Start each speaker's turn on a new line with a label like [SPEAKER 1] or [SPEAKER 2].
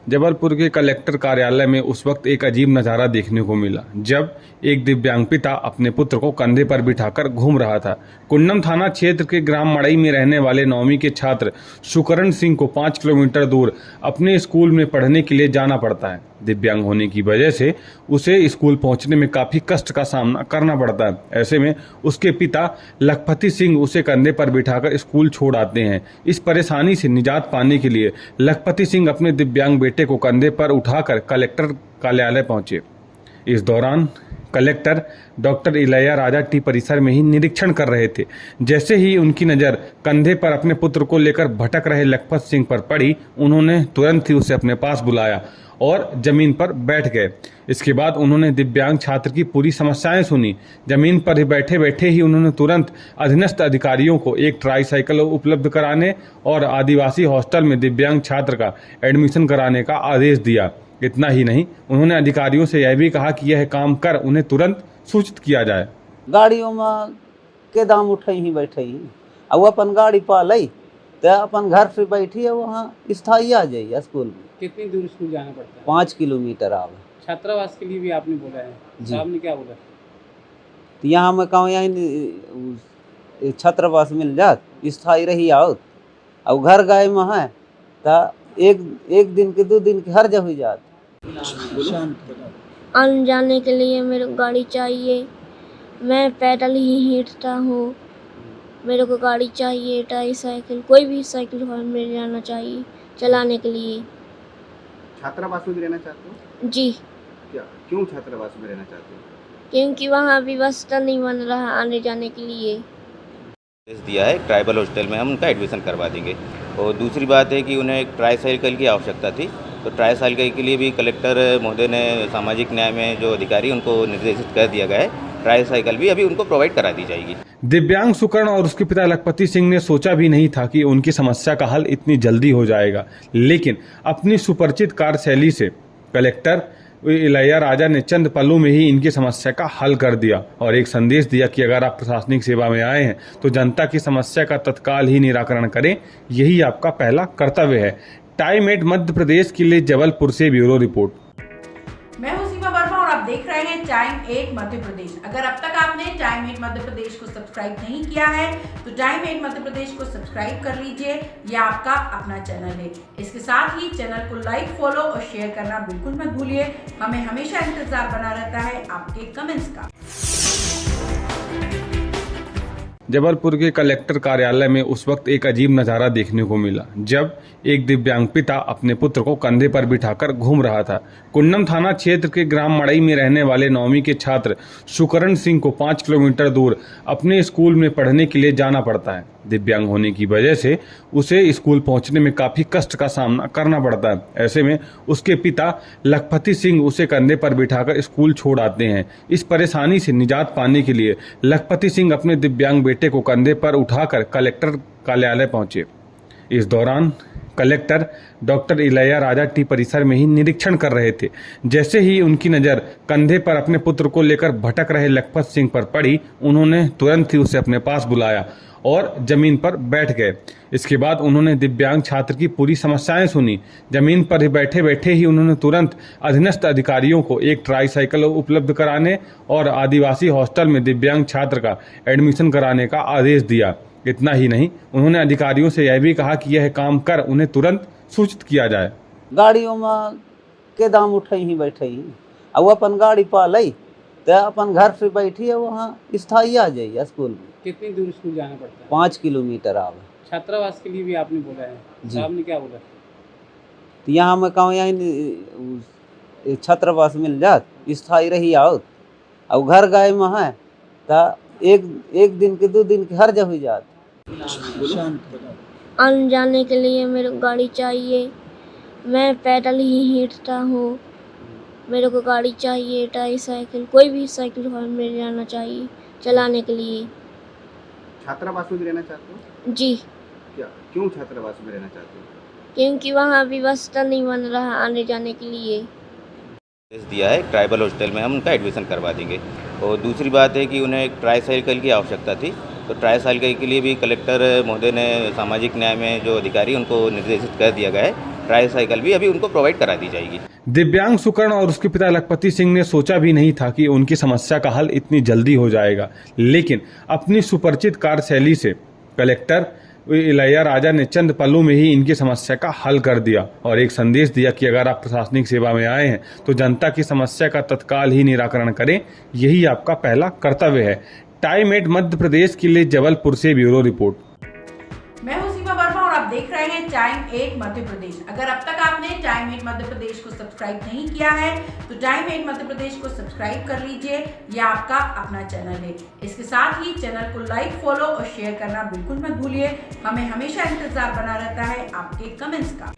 [SPEAKER 1] जबलपुर के कलेक्टर कार्यालय में उस वक्त एक अजीब नज़ारा देखने को मिला जब एक दिव्यांग पिता अपने पुत्र को कंधे पर बिठाकर घूम रहा था। कुन्नम थाना क्षेत्र के ग्राम मड़ई में रहने वाले 9वीं के छात्र सुकरण सिंह को 5 किलोमीटर दूर अपने स्कूल में पढ़ने के लिए जाना पड़ता है। दिव्यांग होने की वजह से उसे स्कूल पहुंचने में काफी कष्ट का सामना करना पड़ता है। ऐसे में उसके पिता लखपति सिंह उसे कंधे पर बिठाकर स्कूल छोड़ आते हैं। इस परेशानी से निजात पाने के लिए लखपति सिंह अपने दिव्यांग बेटे को कंधे पर उठाकर कलेक्टर कार्यालय पहुंचे। इस दौरान collector doctor Ilaiya Raja T परिसर में ही निरीक्षण कर रहे थे। जैसे ही उनकी नज़र कंधे पर अपने पुत्र को लेकर भटक रहे लखपत सिंह पर पड़ी, उन्होंने तुरंत ही उसे अपने पास बुलाया और जमीन पर बैठ गए। इसके बाद उन्होंने दिव्यांग छात्र की पूरी समस्याएं सुनी। जमीन पर बैठे बैठे ही उन्होंने तुरंत अधीनस्थ अधिकारियों को एक ट्राईसाइकिल उपलब्ध कराने और आदिवासी हॉस्टल में दिव्यांग छात्र का एडमिशन कराने का आदेश दिया। इतना ही नहीं, उन्होंने अधिकारियों से यह भी कहा कि यह काम कर उन्हें तुरंत सूचित किया जाए।
[SPEAKER 2] गाड़ियों में के दाम उठे ही बैठे ही अब अपन गाड़ी पालई तो अपन घर से बैठी है वहाँ स्थायी आ जाइए स्कूल में।
[SPEAKER 3] कितनी दूर स्कूल जाना पड़ता है?
[SPEAKER 2] 5 किलोमीटर आवे।
[SPEAKER 3] छात्रावास के लिए भी आपने बोला है, साहब ने क्या बोला?
[SPEAKER 2] तो यहाँ मैं कहूँ यहीं छात्रावास मिल जात स्थायी रही आओ। अब घर गए में है तो एक दिन के 2 दिन के हर जगह जात।
[SPEAKER 4] आने जाने के लिए मेरे को गाड़ी चाहिए। मैं पैदल ही हिँटता हूँ। मेरे को गाड़ी चाहिए, ट्राईसाइकिल, कोई भी साइकिल मिल जाना चाहिए चलाने के लिए।
[SPEAKER 5] छात्रावास में भी रहना चाहते हो?
[SPEAKER 4] जी,
[SPEAKER 5] क्या क्यों छात्रावास में रहना चाहते हो?
[SPEAKER 4] क्योंकि वहाँ व्यवस्था नहीं बन रहा आने जाने के लिए।
[SPEAKER 6] दिया है ट्राइबल हॉस्टल में हम उनका एडमिशन करवा देंगे। और दूसरी बात है कि उन्हें एक ट्राईसाइकिल की आवश्यकता थी, तो ट्राईसाइकिल के लिए भी कलेक्टर महोदय ने सामाजिक न्याय में जो अधिकारी उनको निर्देशित कर दिया गया है, ट्राईसाइकिल भी अभी उनको प्रोवाइड करा दी जाएगी।
[SPEAKER 1] दिव्यांग सुकर्ण और उसके पिता लखपति सिंह ने सोचा भी नहीं था कि उनकी समस्या का हल इतनी जल्दी हो जाएगा, लेकिन अपनी सुपरिचित कार्यशैली से कलेक्टर इलैया राजा ने चंद पलों में ही इनकी समस्या का हल कर दिया और एक संदेश दिया कि अगर आप प्रशासनिक सेवा में आए हैं तो जनता की समस्या का तत्काल ही निराकरण करें, यही आपका पहला कर्तव्य है। टाइम 8 मध्य प्रदेश के लिए जबलपुर से ब्यूरो रिपोर्ट।
[SPEAKER 7] मैं हूं सीमा वर्मा और आप देख रहे हैं टाइम 8 मध्य प्रदेश। अगर अब तक आपने टाइम 8 मध्य प्रदेश को सब्सक्राइब नहीं किया है तो टाइम 8 मध्य प्रदेश को सब्सक्राइब कर लीजिए। यह आपका अपना चैनल है। इसके साथ ही चैनल को लाइक, फॉलो और शेयर करना बिल्कुल मत भूलिए। हमें हमेशा इंतजार बना रहता है आपके कमेंट्स का।
[SPEAKER 1] जबलपुर के कलेक्टर कार्यालय में उस वक्त एक अजीब नज़ारा देखने को मिला जब एक दिव्यांग पिता अपने पुत्र को कंधे पर बिठाकर घूम रहा था। कुन्नम थाना क्षेत्र के ग्राम मड़ई में रहने वाले 9वीं के छात्र सुकरण सिंह को 5 किलोमीटर दूर अपने स्कूल में पढ़ने के लिए जाना पड़ता है। दिव्यांग होने की वजह से उसे स्कूल पहुंचने में काफी कष्ट का सामना करना पड़ता है। ऐसे में उसके पिता लखपति सिंह उसे कंधे पर बिठाकर स्कूल छोड़ आते हैं। इस परेशानी से निजात पाने के लिए लखपति सिंह अपने दिव्यांग बेटे को कंधे पर उठाकर कलेक्टर कार्यालय पहुंचे। इस दौरान collector doctor Ilaiya Raja T परिसर में ही निरीक्षण कर रहे थे। जैसे ही उनकी नज़र कंधे पर अपने पुत्र को लेकर भटक रहे लखपत सिंह पर पड़ी, उन्होंने तुरंत ही उसे अपने पास बुलाया और जमीन पर बैठ गए। इसके बाद उन्होंने दिव्यांग छात्र की पूरी समस्याएं सुनी। जमीन पर बैठे बैठे ही उन्होंने तुरंत अधीनस्थ अधिकारियों को एक ट्राईसाइकिल उपलब्ध कराने और आदिवासी हॉस्टल में दिव्यांग छात्र का एडमिशन कराने का आदेश दिया। इतना ही नहीं, उन्होंने अधिकारियों से यह भी कहा कि यह काम कर उन्हें तुरंत सूचित किया जाए।
[SPEAKER 2] गाड़ियों में के दाम उठे ही बैठे ही अब अपन गाड़ी पालई तो अपन घर से बैठी है वहाँ स्थायी आ जाइए स्कूल में।
[SPEAKER 3] कितनी दूर स्कूल जाना पड़ता है?
[SPEAKER 2] 5 किलोमीटर आवे।
[SPEAKER 3] छात्रावास के लिए भी आपने बोला है, साहब ने क्या बोला?
[SPEAKER 2] तो यहाँ मैं कहूँ यहीं छात्रावास मिल जात स्थायी रही आओ। अब घर गए में है तो एक दिन के 2 दिन के हर जगह जात।
[SPEAKER 4] आने जाने के लिए मेरे को गाड़ी चाहिए। मैं पैदल ही हिँटता हूँ। मेरे को गाड़ी चाहिए, ट्राईसाइकिल, कोई भी साइकिल मिल जाना चाहिए चलाने के लिए।
[SPEAKER 5] छात्रावास में भी रहना चाहते हो?
[SPEAKER 4] जी,
[SPEAKER 5] क्या क्यों छात्रावास में रहना चाहते हो?
[SPEAKER 4] क्योंकि वहाँ व्यवस्था नहीं बन रहा आने जाने के लिए।
[SPEAKER 6] दिया है ट्राइबल हॉस्टल में हम उनका एडमिशन करवा देंगे। और दूसरी बात है कि उन्हें एक ट्राईसाइकिल की आवश्यकता थी, तो ट्राईसाइकिल के लिए भी कलेक्टर महोदय ने सामाजिक न्याय में जो अधिकारी उनको निर्देशित कर दिया गया है, ट्राई साइकिल भी अभी उनको प्रोवाइड करा दी जाएगी।
[SPEAKER 1] दिव्यांग सुकर्ण और उसके पिता लखपति सिंह ने सोचा भी नहीं था कि उनकी समस्या का हल इतनी जल्दी हो जाएगा, लेकिन अपनी सुपरिचित कार्यशैली से कलेक्टर इलैया राजा ने चंद पलों में ही इनकी समस्या का हल कर दिया और एक संदेश दिया कि अगर आप प्रशासनिक सेवा में आए हैं तो जनता की समस्या का तत्काल ही निराकरण करें, यही आपका पहला कर्तव्य है। टाइम 8 मध्य प्रदेश के लिए जबलपुर से ब्यूरो रिपोर्ट।
[SPEAKER 7] मैं हूं सीमा वर्मा और आप देख रहे हैं टाइम 8 मध्य प्रदेश। अगर अब तक आपने टाइम 8 मध्य प्रदेश को सब्सक्राइब नहीं किया है तो टाइम 8 मध्य प्रदेश को सब्सक्राइब कर लीजिए, यह आपका अपना चैनल है। इसके साथ ही चैनल को लाइक, फॉलो और शेयर करना बिल्कुल मत भूलिए। हमें हमेशा इंतजार बना रहता है आपके कमेंट्स का।